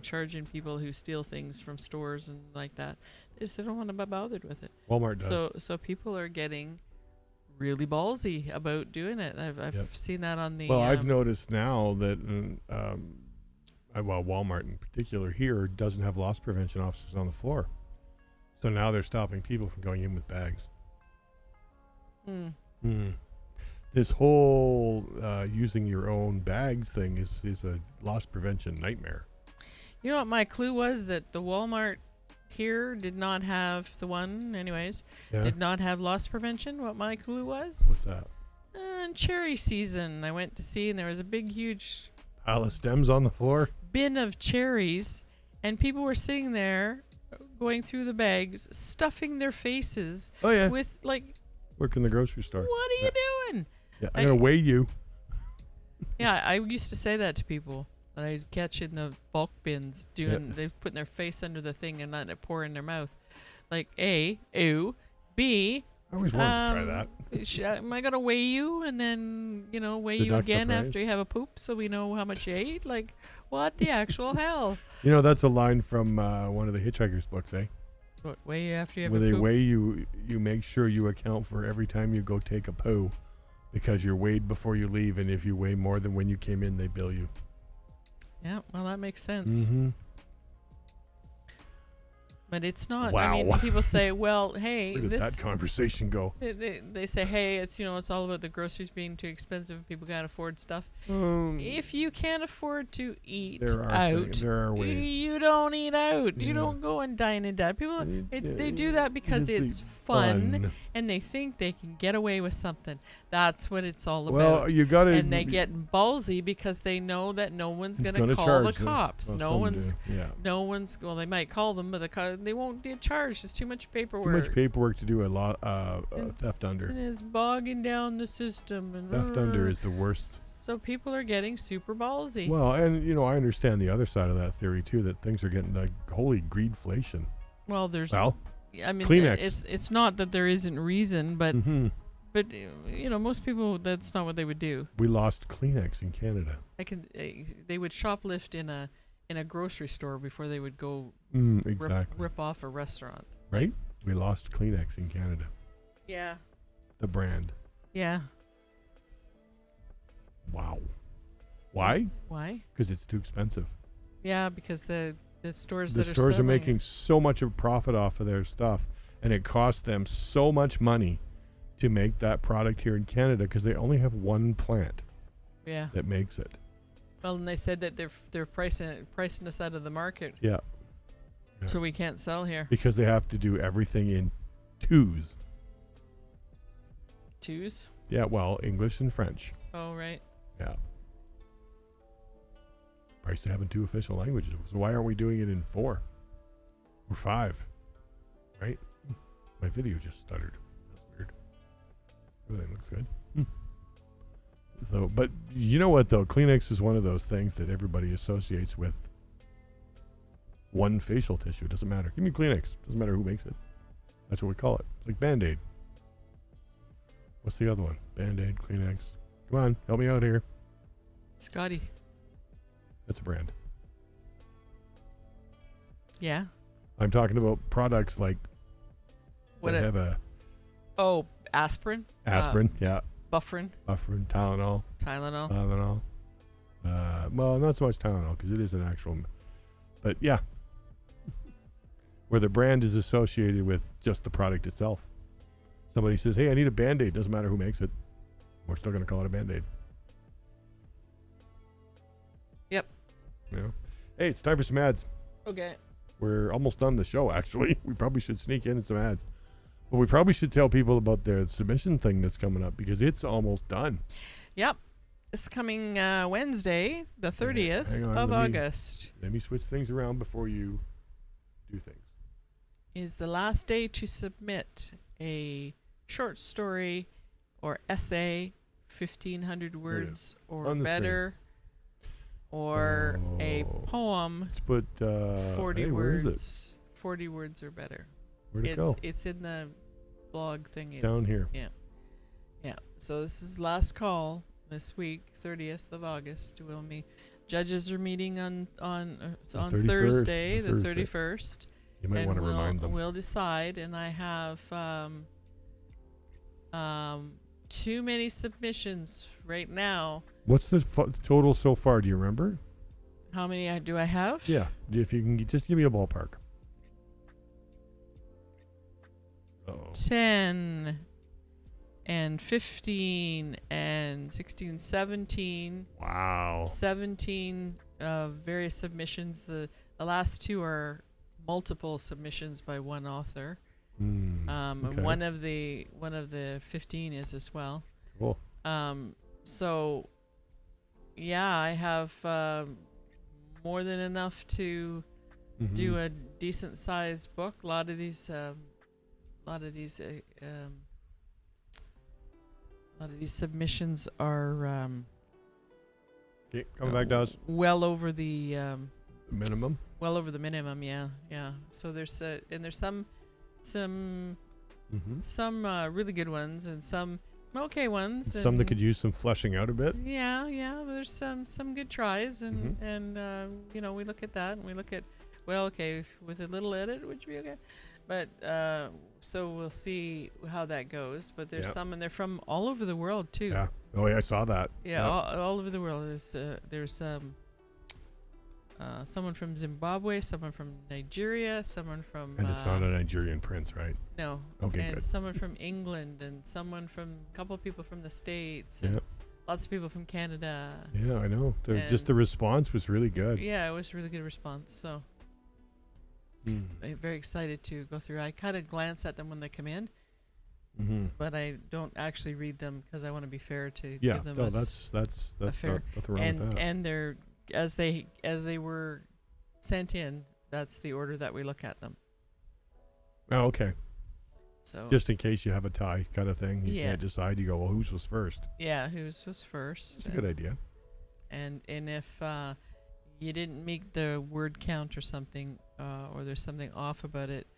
charging people who steal things from stores and like that. They just don't want to be bothered with it. Walmart does. So people are getting really ballsy about doing it. I've seen that on the. Well, I've noticed now that, Walmart in particular here doesn't have loss prevention officers on the floor. So now they're stopping people from going in with bags. This whole using your own bags thing is a loss prevention nightmare. You know what my clue was? That the Walmart here did not have did not have loss prevention. What my clue was? What's that? Cherry season. I went to see, and there was a big, huge Pile of stems on the floor. bin of cherries, and people were sitting there going through the bags, stuffing their faces Oh yeah. with like, Work in the grocery store. what are you doing? Yeah, I'm gonna weigh you. Yeah, I used to say that to people that I'd catch in the bulk bins they're putting their face under the thing and letting it pour in their mouth. Like, A, ew, B, I always wanted to try that. am I gonna weigh you and then weigh you Deduct the again price? after you have a poop so we know how much you ate? Like, what the actual hell? That's a line from one of the Hitchhiker's books, eh? What, weigh you after you have Where a they poop? weigh you make sure you account for every time you go take a poo, because you're weighed before you leave, and if you weigh more than when you came in, they bill you. Yeah, well, that makes sense. Mm-hmm. But it's not. Wow. I mean, people say, well, hey, Where did that conversation go? They say, hey, it's it's all about the groceries being too expensive and people can't afford stuff. Um, If you can't afford to eat there are ways. you don't eat out. Yeah. You don't go and dine and dine. People, they do that because It's it's fun and they think they can get away with something. That's what it's all about. Well, you got to. And they get ballsy because they know that no one's going to gonna call the charge them. cops. Well, No some one's. do, yeah. No one's. Well, they might call them, but they won't get charged. It's too much Too paperwork. much paperwork to do a lot. Theft under. And it's bogging down the system. And Theft under is the worst. So people are getting super ballsy. Well, and I understand the other side of that theory too. That things are getting like holy greedflation. Well, there's. Well, I mean, Kleenex. it's not that there isn't reason, but mhm. but most people, that's not what they would do. We lost Kleenex in Canada. They would shoplift in a grocery store before they would go Exactly. rip off a restaurant. Right? We lost Kleenex in Canada. Yeah. The brand. Yeah. Wow. Why? Why? Because it's too expensive. Yeah, because the stores The that stores are selling making so much of profit off of their stuff, and it costs them so much money to make that product here in Canada because they only have one plant Yeah. that makes it. Well, and they said that they're pricing us out of the market, Yeah. so we can't sell here. Because they have to do everything in twos. Twos? Yeah, well, English and French. Oh, right. Yeah. Price to having two official languages. So why aren't we doing it in 4 or 5? Right? My video just stuttered. That's weird. Everything looks good. So, but you know what though? Kleenex is one of those things that everybody associates with one facial tissue. It doesn't matter. Give me Kleenex. Doesn't matter who makes it. That's what we call it. It's like Band-Aid. What's the other one? Band-Aid, Kleenex. Come on, help me out here. Scotty. That's a brand. Yeah. I'm talking about products like What that a- have a Oh, aspirin. aspirin, yeah, Bufferin. Bufferin, Tylenol, Tylenol. well, not so much Tylenol because it is an actual, but yeah, where the brand is associated with just the product itself. Somebody says, "Hey, I need a Band-Aid." Doesn't matter who makes it. We're still going to call it a Band-Aid. Yep. Yeah. Hey, it's time for some ads. Okay. We're almost done the show, actually. We probably should sneak in some ads. But we probably should tell people about the submission thing that's coming up because it's almost done. Yep. It's coming Wednesday, the 30th Hang on, of August. Let me switch things around before you do things. Is the last day to submit a short story or essay, 1,500 words or better, or a poem, let's put 40 hey, words. Where is it? 40 words or better. Where'd it go? It's in the blog thing. Down here. Yeah. Yeah. So this is last call this week, 30th of August. Judges are meeting on Thursday, the 31st. You might want to remind them. We'll decide, and I have too many submissions right now. What's the total so far? Do you remember? How many do I have? Yeah, if you can just give me a ballpark. 10 and 15 and 16, 17. Wow. 17 various submissions. The last two are multiple submissions by one author. Okay. And one of the 15 is as well. Cool. So yeah, I have more than enough to do a decent sized book. A lot of these submissions are Okay, coming back to us. well over the Minimum. Well over the minimum, yeah. So there's some really good ones and some okay ones. Some that could use some fleshing out a bit. Yeah. There's some good tries, and we look at that and we look at with a little edit, would be okay. But so we'll see how that goes. But there's some, and they're from all over the world too. Yeah. Oh yeah, I saw that. Yeah, all over the world. There's someone from Zimbabwe, someone from Nigeria, someone from... And it's not a Nigerian prince, right? No. Okay, and good. someone from England, and a couple of people from the States, and lots of people from Canada. Yeah, I know. Just the response was really good. Yeah, it was a really good response. So I'm very excited to go through. I kind of glance at them when they come in, but I don't actually read them because I want to be fair to give them that's fair. Nothing wrong with that. And they're as they were sent in, that's the order that we look at them. Oh, okay. So just in case you have a tie kind of thing, you can't decide. You go, well, whose was first? Yeah, whose was first? That's a good idea. And if you didn't meet the word count or something, or there's something off about it,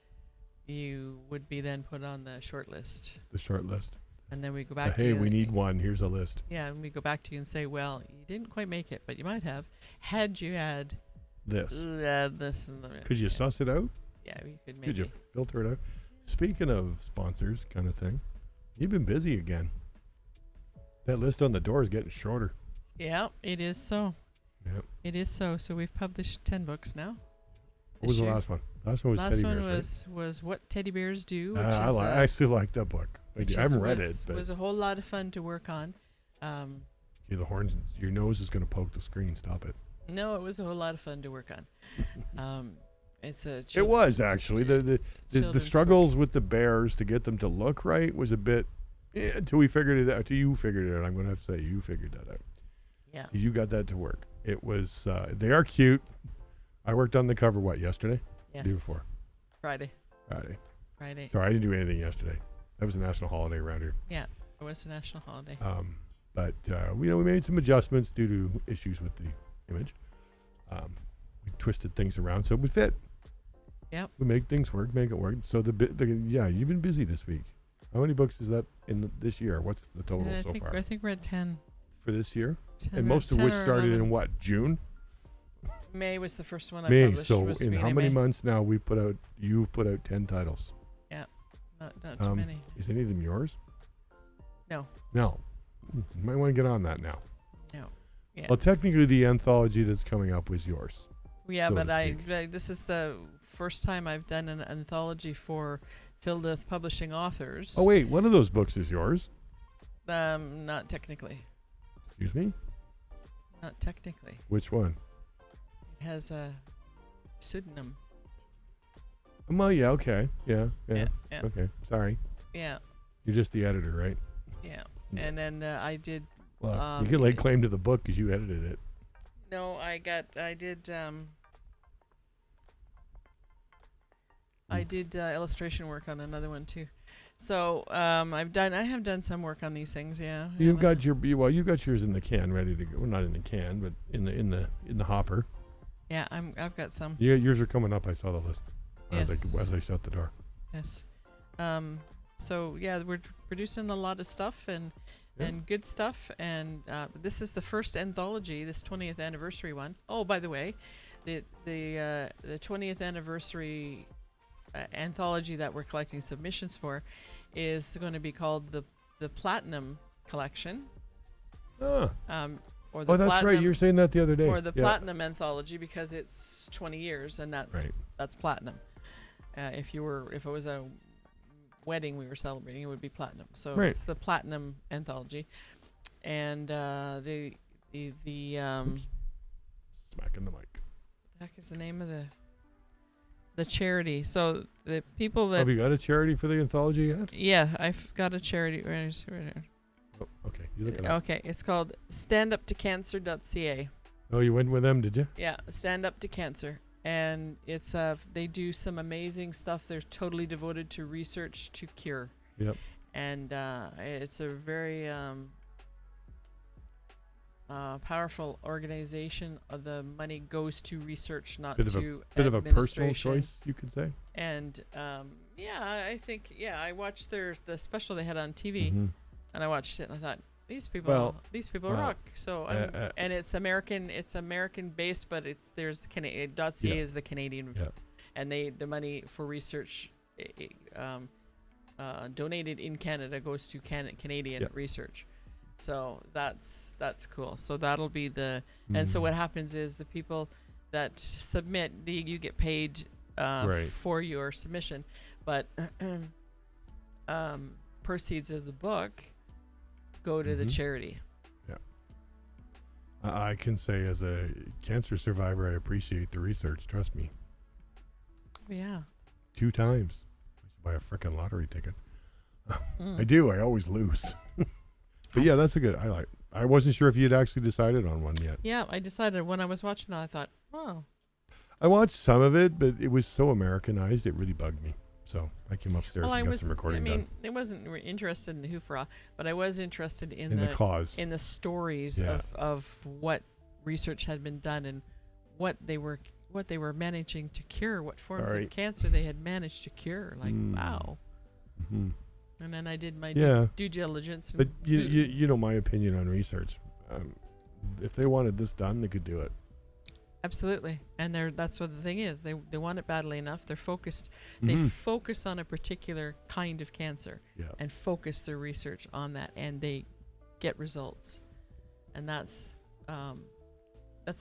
you would be then put on the short list. The short list. And then we go back to you. Hey, we need one. Here's a list. Yeah, and we go back to you and say, well, you didn't quite make it, but you might have. Had you had this. This and could you suss it out? Yeah, we could maybe. Could you filter it out? Speaking of sponsors kind of thing, you've been busy again. That list on the door is getting shorter. Yeah, it is so. Yep. It is so. So we've published 10 books now. What was the last one? Last one was Teddy Bears, was What Teddy Bears Do. Which I still like that book. I haven't read it, but it was a whole lot of fun to work on. Okay, the horns. Your nose is going to poke the screen. Stop it. No, it was a whole lot of fun to work on. It's a. It was actually the struggles with the bears to get them to look right was a bit until we figured it out. Until you figured it out, I'm going to have to say you figured that out. Yeah. You got that to work. It was. They are cute. I worked on the cover. What, yesterday? Yes. The day before. Friday. Sorry, I didn't do anything yesterday. That was a national holiday around here. Yeah, it was a national holiday. But we made some adjustments due to issues with the image. We twisted things around so it would fit. Yep. We make things work, make it work. So you've been busy this week. How many books is that in this year? What's the total so far? I think we're at 10. For this year? And most of which started 11. In what, June? May was the first one I May. published. So in how many months now you've put out 10 titles? Yeah. Not too many. Is any of them yours? No. You might want to get on that now. No. Yes. Well, technically the anthology that's coming up was yours. Yeah, so but this is the first time I've done an anthology for filled with publishing authors. Oh wait, one of those books is yours. Not technically. Excuse me? Not technically. Which one? It has a pseudonym. Well, yeah, okay. Yeah. Yeah. Okay, sorry. Yeah. You're just the editor, right? Yeah. And then I did. Well, you can lay claim to the book because you edited it. No, I did illustration work on another one too. So I have done some work on these things. Yeah. You've got you've got yours in the can, ready to go. Well, not in the can, but in the hopper. Yeah, I've got some. Yeah, yours are coming up. I saw the list Yes. as I shut the door. Yes. So yeah, we're producing a lot of stuff and good stuff. And this is the first anthology, this 20th anniversary one. Oh, by the way, the 20th anniversary anthology that we're collecting submissions for is going to be called the Platinum Collection. Ah. Or the that's Platinum, right. You were saying that the other day. or the Platinum Anthology, because it's 20 years and that's platinum. If it was a wedding we were celebrating, it would be platinum. So it's the Platinum Anthology, and the smacking the mic. What the heck is the name of the charity? So the people that have you got a charity for the anthology yet? Yeah, I've got a charity. Oh, okay, you look it up. Okay, it's called standuptocancer.ca. Oh, you went with them, did you? Yeah, Stand Up to Cancer. And it's they do some amazing stuff. They're totally devoted to research to cure. Yep. And it's a very powerful organization. The money goes to research, not to bit of a personal choice, you could say. And I think I watched the special they had on TV, and I watched it and I thought, these people rock. So and it's American based, but there's .ca is the Canadian, and the money for research donated in Canada goes to Canadian research. So that's cool. So that'll be and so what happens is the people that submit, you get paid for your submission, but proceeds of the book go to the charity. Yeah. I can say as a cancer survivor, I appreciate the research. Trust me. Yeah. 2 times. I should buy a frickin' lottery ticket. I do. I always lose. But yeah, that's a good. I wasn't sure if you had actually decided on one yet. Yeah, I decided when I was watching that. I thought, oh. I watched some of it, but it was so Americanized, it really bugged me. So I came upstairs and got some recording done. I wasn't interested in the hoofra, but I was interested in the cause, in the stories of what research had been done and what they were managing to cure, what forms of cancer they had managed to cure. Like wow. Mm-hmm. And then I did my due diligence. But you know my opinion on research. If they wanted this done, they could do it. Absolutely, and that's what the thing is. They want it badly enough. They're focused. They focus on a particular kind of cancer and focus their research on that, and they get results. And that's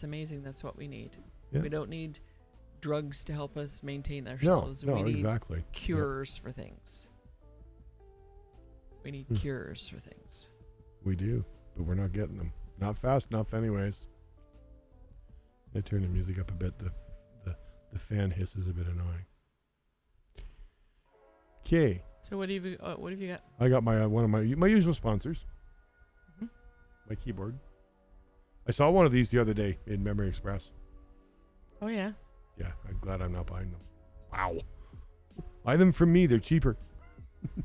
amazing. That's what we need. Yeah. We don't need drugs to help us maintain ourselves. No, we need exactly. Cures for things. We need cures for things. We do, but we're not getting them. Not fast enough, anyways. I turn the music up a bit. The fan hiss is a bit annoying. Okay. So what have you got? I got my one of my usual sponsors. My keyboard. I saw one of these the other day in Memory Express. Oh yeah. Yeah, I'm glad I'm not buying them. Wow. Buy them from me. They're cheaper. It's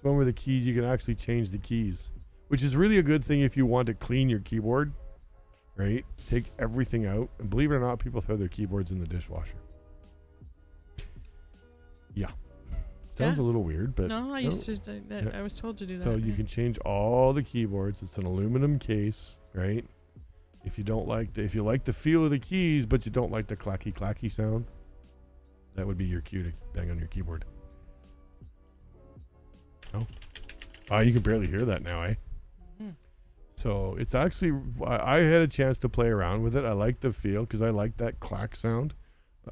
one where the keys, you can actually change the keys, which is really a good thing if you want to clean your keyboard. Right? Take everything out. And believe it or not, people throw their keyboards in the dishwasher. Yeah. Sounds a little weird, but... No, I used to... I was told to do that. So you can change all the keyboards. It's an aluminum case, right? If you don't like... if you like the feel of the keys, but you don't like the clacky sound, that would be your cue to bang on your keyboard. Oh, you can barely hear that now, eh? So it's actually, I had a chance to play around with it. I like the feel because I like that clack sound.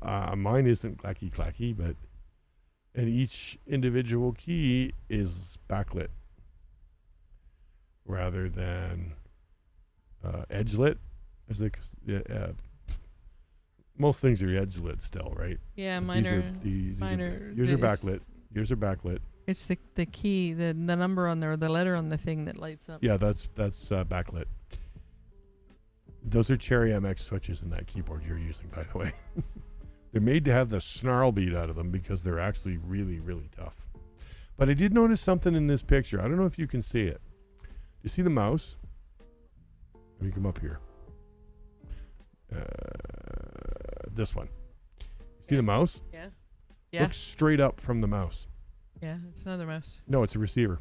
Mine isn't clacky, but, and each individual key is backlit. rather than edge lit. As like, most things are edge lit still, right? Yeah, But mine are. yours are It's- backlit. Yours are backlit. It's the key, the number on there, the letter on the thing that lights up. Yeah, that's backlit. Those are Cherry MX switches in that keyboard you're using, by the way. They're made to have the snarl beat out of them because they're actually really, really tough. But I did notice something in this picture. I don't know if you can see it. You see the mouse? Let me come up here. This one. See the mouse? Yeah. Yeah. Look straight up from the mouse. Yeah, it's another mouse. No, it's a receiver.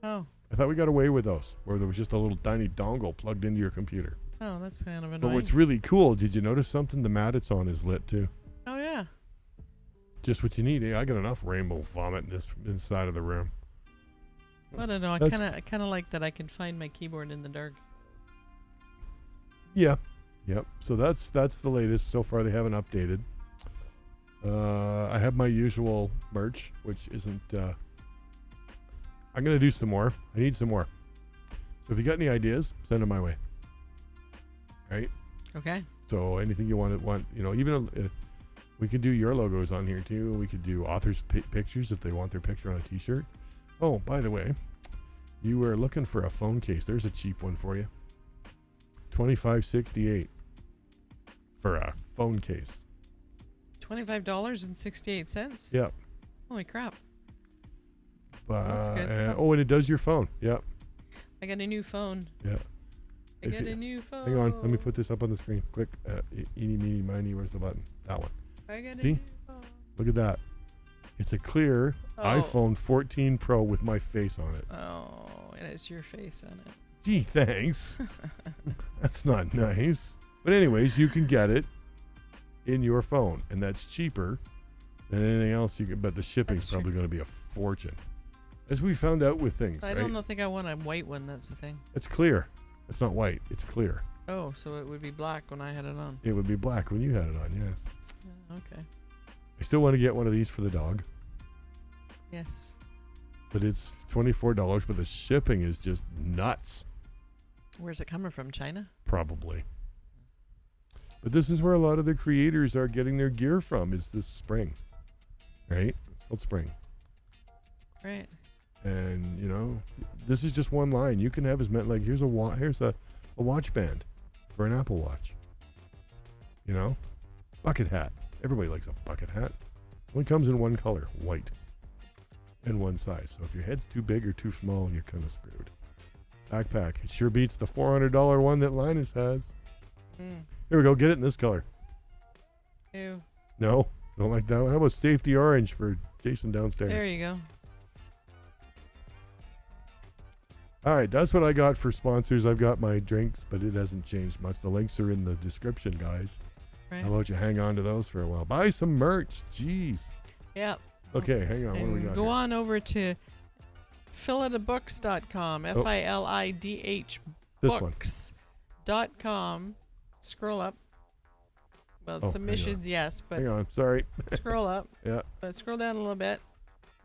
Oh. I thought we got away with those, where there was just a little tiny dongle plugged into your computer. Oh, that's kind of annoying. But what's really cool, did you notice something? The mat it's on is lit too. Oh yeah. Just what you need. I got enough rainbow vomit in this inside of the room. I don't know. I kind of like that I can find my keyboard in the dark. Yeah. Yep. So that's the latest. So far they haven't updated. I have my usual merch, which isn't I'm gonna do some more. I need some more. So if you got any ideas, send them my way. Right? Okay. So anything you want, even we could do your logos on here too. We could do authors' pictures if they want their picture on a T-shirt. Oh, by the way, you were looking for a phone case. There's a cheap one for you. $25.68 for a phone case. $25.68. Yep. Holy crap! That's good. And it does your phone. Yep. I got a new phone. Yeah. I got a new phone. Hang on. Let me put this up on the screen. Click. Eeny, meeny, miny. Where's the button? That one. I got See? a new phone. Look at that. It's a clear iPhone 14 Pro with my face on it. Oh, and it's your face on it. Gee, thanks. That's not nice. But anyways, you can get it in your phone, and that's cheaper than anything else you can. But the shipping's probably going to be a fortune, as we found out with things. I don't think I want a white one. That's the thing. It's clear. It's not white. It's clear. Oh, so it would be black when I had it on. It would be black when you had it on. Yes. Okay. I still want to get one of these for the dog, Yes. but it's $24. But the shipping is just nuts. Where's it coming from? China? Probably. But this is where a lot of the creators are getting their gear from. Is this Spring, right? It's called Spring. Right. And this is just one line. You can have as many. Like here's a watch band for an Apple Watch. Bucket hat. Everybody likes a bucket hat. Only comes in one color, white, and one size. So if your head's too big or too small, you're kind of screwed. Backpack. It sure beats the $400 one that Linus has. Here we go. Get it in this color. Ew. No, don't like that one. How about safety orange for Jason downstairs? There you go. All right, that's what I got for sponsors. I've got my drinks, but it hasn't changed much. The links are in the description, guys. Right. How about you hang on to those for a while? Buy some merch. Jeez. Yep. Okay, hang on. What do we And got go here? on over to philidabooks.com. FILIDH This one. books.com. Scroll up. Well, Oh, submissions, yes, but Hang on. Sorry. scroll up. Yeah. But scroll down a little bit.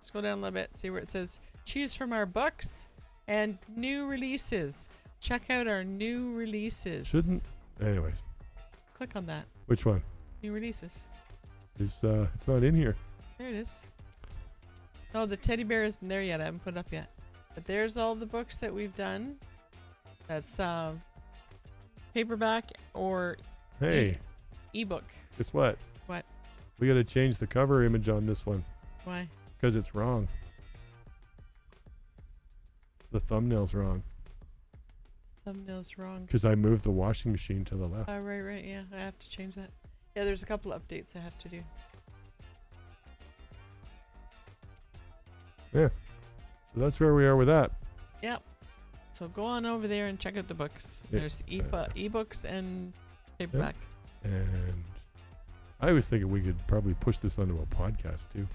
Scroll down a little bit. See where it says choose from our books and new releases. Check out our new releases. Shouldn't. Anyways, Click on that. which one? New releases. It's not in here. There it is. Oh, the teddy bear isn't there yet. I haven't put it up yet. But there's all the books that we've done. That's paperback or Hey, ebook. guess what? What? We got to change the cover image on this one Why? because it's wrong. The thumbnail's wrong Thumbnail's wrong. because I moved the washing machine to the left. Oh, right. Yeah, I have to change that. Yeah, there's a couple updates I have to do. Yeah. So that's where we are with that. Yep. So go on over there and check out the books. Yeah. There's ebooks and paperback. And I was thinking we could probably push this onto a podcast too,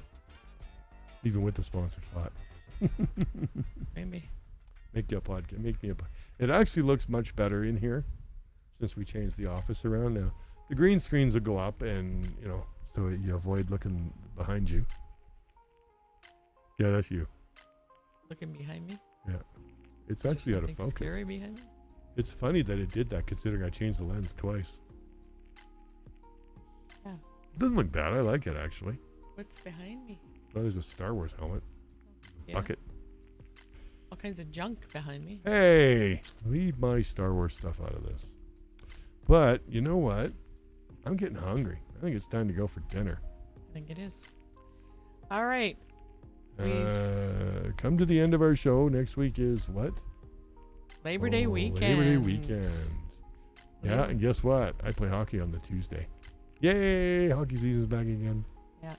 even with the sponsor spot. Maybe. Make me a podcast. It actually looks much better in here since we changed the office around now. The green screens will go up, and so you avoid looking behind you. Yeah, that's you. Looking behind me. Yeah. It's Is there actually out of something focus. Scary behind me? It's funny that it did that, considering I changed the lens twice. Yeah. Doesn't look bad. I like it, actually. What's behind me? Oh, there's a Star Wars helmet. Yeah. Bucket. All kinds of junk behind me. Hey, leave my Star Wars stuff out of this. But you know what? I'm getting hungry. I think it's time to go for dinner. I think it is. All right. Come to the end of our show. Next week is what? Labor Day weekend. Labor Day weekend. Yeah, and guess what? I play hockey on the Tuesday. Yay! Hockey season's back again. Yeah.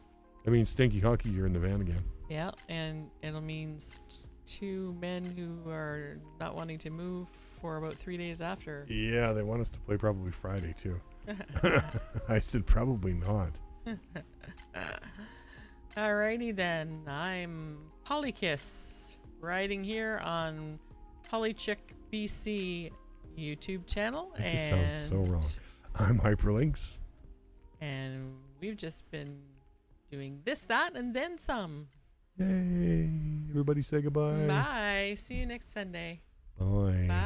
I mean, stinky hockey, you're in the van again. Yeah, and it'll mean two men who are not wanting to move for about 3 days after. Yeah, they want us to play probably Friday, too. I said probably not. Alrighty then. I'm Polykiss, writing here on Polychick BC YouTube channel. That just sounds so wrong. I'm hyperlynx. And we've just been doing this, that, and then some. Yay! Everybody say goodbye. Bye. See you next Sunday. Bye. Bye.